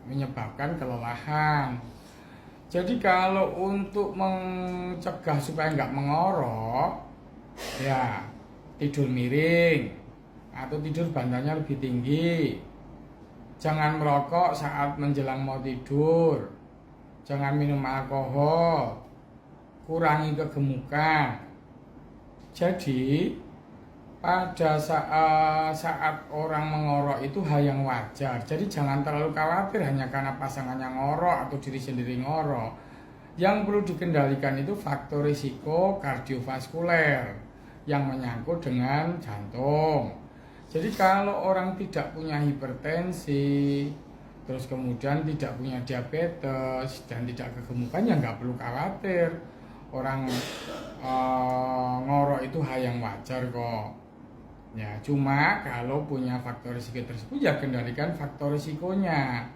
menyebabkan kelelahan. Jadi kalau untuk mencegah supaya nggak mengorok, ya tidur miring atau tidur bantalnya lebih tinggi. Jangan merokok saat menjelang mau tidur. Jangan minum alkohol. Kurangi kegemukan. Jadi pada saat orang mengorok itu hal yang wajar. Jadi jangan terlalu khawatir hanya karena pasangannya ngorok atau diri sendiri ngorok. Yang perlu dikendalikan itu faktor risiko kardiovaskuler yang menyangkut dengan jantung. Jadi kalau orang tidak punya hipertensi, terus kemudian tidak punya diabetes dan tidak kegemukan, ya nggak perlu khawatir. Orang ngorok itu hal yang wajar kok. Ya, cuma kalau punya faktor risiko tersebut ya kendalikan faktor risikonya.